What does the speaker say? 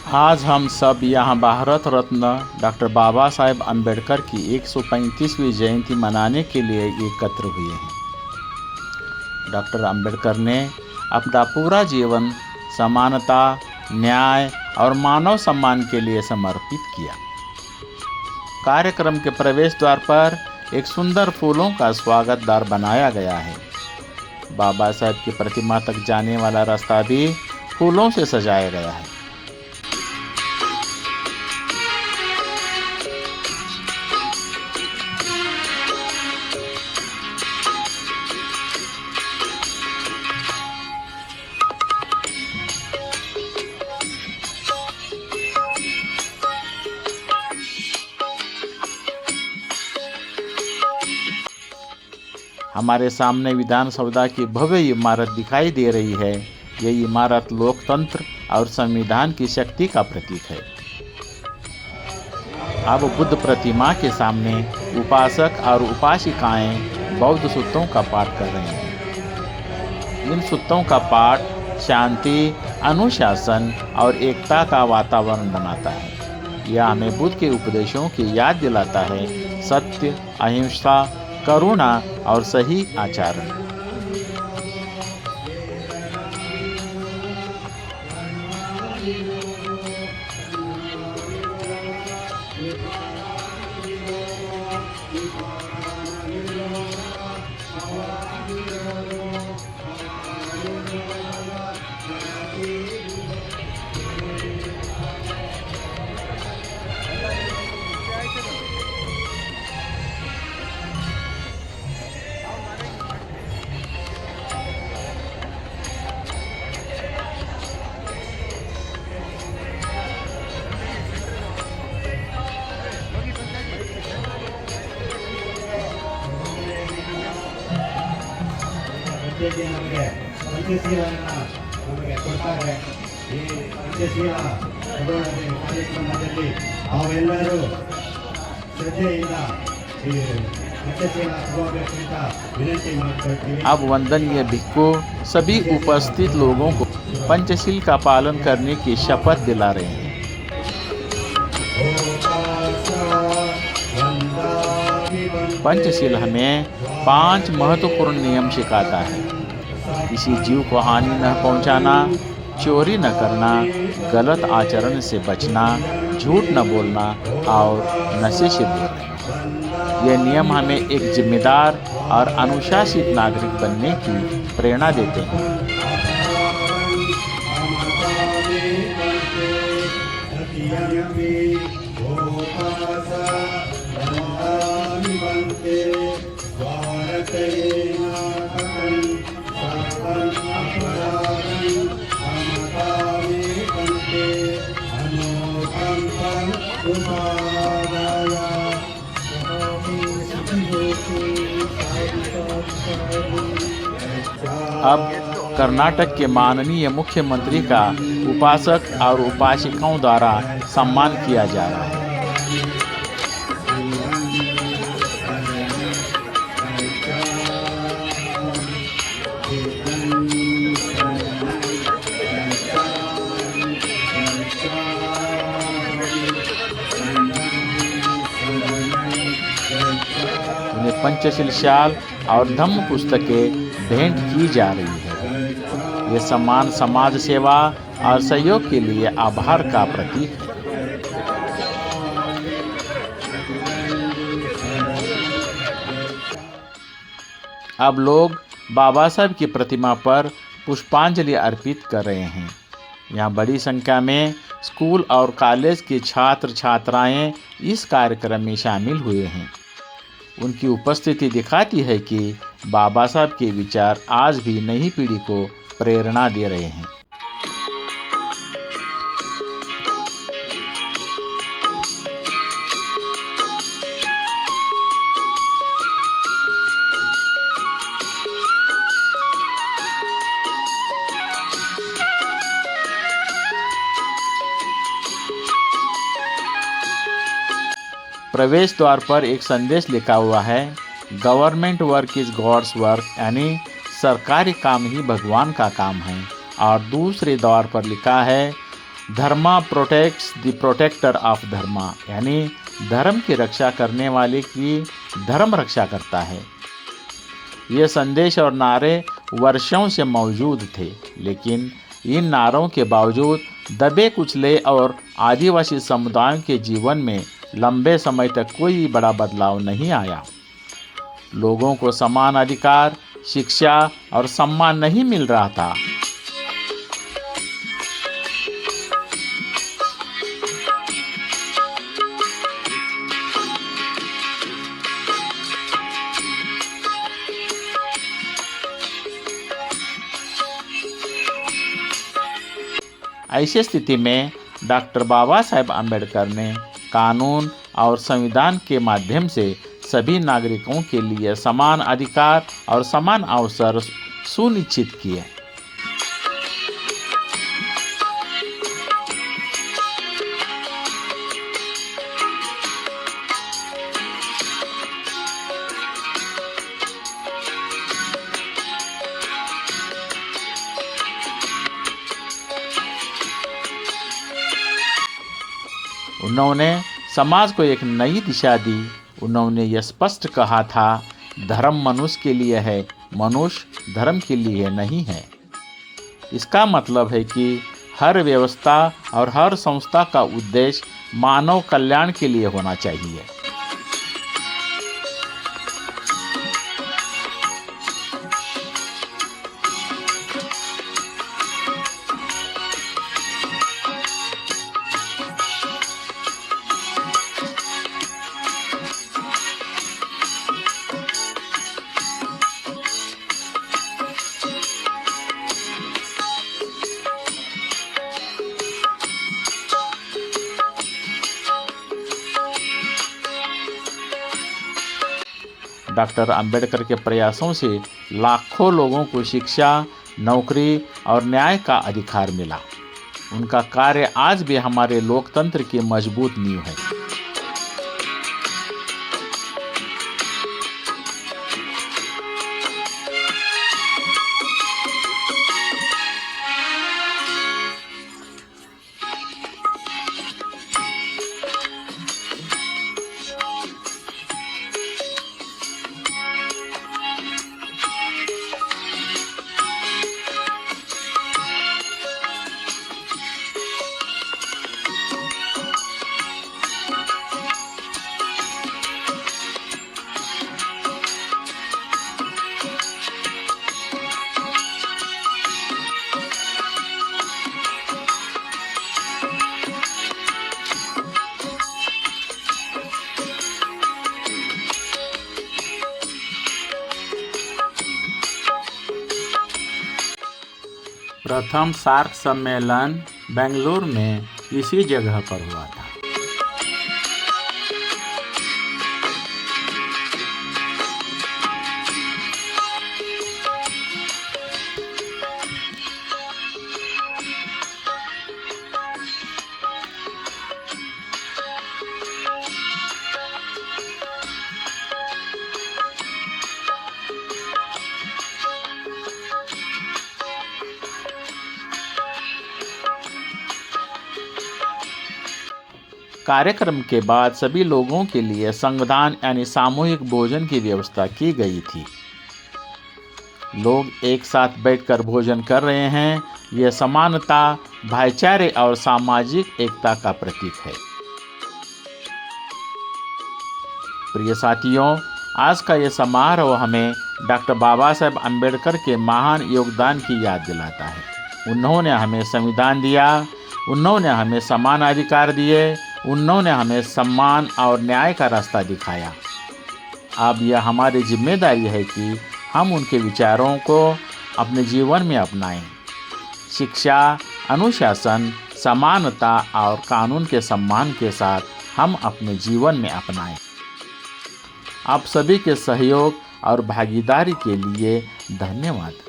आज हम सब यहाँ भारत रत्न डॉक्टर बाबा साहेब अम्बेडकर की 135वीं जयंती मनाने के लिए एकत्र हुए हैं। डॉक्टर अम्बेडकर ने अपना पूरा जीवन समानता, न्याय और मानव सम्मान के लिए समर्पित किया। कार्यक्रम के प्रवेश द्वार पर एक सुंदर फूलों का स्वागत द्वार बनाया गया है। बाबा साहेब की प्रतिमा तक जाने वाला रास्ता भी फूलों से सजाया गया है। हमारे सामने विधानसभा की भव्य इमारत दिखाई दे रही है। यह इमारत लोकतंत्र और संविधान की शक्ति का प्रतीक है। अब बुद्ध प्रतिमा के सामने उपासक और उपासिकाएं बौद्ध सूत्रों का पाठ कर रहे हैं। इन सूत्रों का पाठ शांति, अनुशासन और एकता का वातावरण बनाता है। यह हमें बुद्ध के उपदेशों की याद दिलाता है: सत्य, अहिंसा, करुणा और सही आचरण। ನಮಗೆ ಪಂಚಶೀಲನ ನಮಗೆ ಕೊಡ್ತಾರೆ. ಈ ಪಂಚಶೀಲ ತಗೊಳ್ಳೋದೇ ಕಾರ್ಯಕ್ರಮದಲ್ಲಿ ನಾವೆಲ್ಲರೂ ಶ್ರದ್ಧೆಯಿಂದ ಈ ಪಂಚಶೀಲ ತಗೋಬೇಕಂತ ವಿನಂತಿ ಮಾಡ್ಕೊಳ್ತೀವಿ. अब वंदनीय भिक्खु सभी उपस्थित लोगों को पंचशील का पालन करने की शपथ दिला रहे हैं। पंचशील हमें 5 महत्वपूर्ण नियम सिखाता है: किसी जीव को हानि न पहुंचाना, चोरी न करना, गलत आचरण से बचना, झूठ न बोलना और नशे से दूर रहना। ये नियम हमें एक जिम्मेदार और अनुशासित नागरिक बनने की प्रेरणा देते हैं। अब कर्नाटक के माननीय मुख्यमंत्री का उपासक और उपासिकाओं द्वारा सम्मान किया जा रहा है। उन्हें पंचशील शाल और धम्म पुस्तकें भेंट की जा रही है। ये सम्मान समाज सेवा और सहयोग के लिए आभार का प्रतीक है। अब लोग बाबा साहब की प्रतिमा पर पुष्पांजलि अर्पित कर रहे हैं। यहाँ बड़ी संख्या में स्कूल और कॉलेज के छात्र छात्राएं इस कार्यक्रम में शामिल हुए हैं। उनकी उपस्थिति दिखाती है कि बाबा साहब के विचार आज भी नई पीढ़ी को प्रेरणा दे रहे हैं। प्रवेश द्वार पर एक संदेश लिखा हुआ है: government work is god's work, यानी सरकारी काम ही भगवान का काम है। और दूसरे द्वार पर लिखा है: धर्मा प्रोटेक्ट्स द प्रोटेक्टर ऑफ धर्मा, यानी धर्म की रक्षा करने वाले की धर्म रक्षा करता है। ये संदेश और नारे वर्षों से मौजूद थे, लेकिन इन नारों के बावजूद दबे कुचले और आदिवासी समुदायों के जीवन में लंबे समय तक कोई बड़ा बदलाव नहीं आया। लोगों को समान अधिकार, शिक्षा और सम्मान नहीं मिल रहा था। ऐसी स्थिति में डॉक्टर बाबा साहेब अम्बेडकर ने कानून और संविधान के माध्यम से सभी नागरिकों के लिए समान अधिकार और समान अवसर सुनिश्चित किए। उन्होंने समाज को एक नई दिशा दी। उन्होंने यह स्पष्ट कहा था, धर्म मनुष्य के लिए है, मनुष्य धर्म के लिए नहीं है। इसका मतलब है कि हर व्यवस्था और हर संस्था का उद्देश्य मानव कल्याण के लिए होना चाहिए। डॉक्टर अंबेडकर के प्रयासों से लाखों लोगों को शिक्षा, नौकरी और न्याय का अधिकार मिला। उनका कार्य आज भी हमारे लोकतंत्र की मजबूत नींव है। प्रथम सार्क सम्मेलन बेंगलुरु में इसी जगह पर हुआ था। कार्यक्रम के बाद सभी लोगों के लिए संगदान यानी सामूहिक भोजन की व्यवस्था की गई थी। लोग एक साथ बैठकर भोजन कर रहे हैं। यह समानता, भाईचारे और सामाजिक एकता का प्रतीक है। प्रिय साथियों, आज का यह समारोह हमें डॉक्टर बाबा साहेब अम्बेडकर के महान योगदान की याद दिलाता है। उन्होंने हमें संविधान दिया, उन्होंने हमें समान अधिकार दिए, उन्होंने हमें सम्मान और न्याय का रास्ता दिखाया। अब यह हमारी जिम्मेदारी है कि हम उनके विचारों को अपने जीवन में अपनाएं। शिक्षा, अनुशासन, समानता और कानून के सम्मान के साथ हम अपने जीवन में अपनाएं। आप सभी के सहयोग और भागीदारी के लिए धन्यवाद।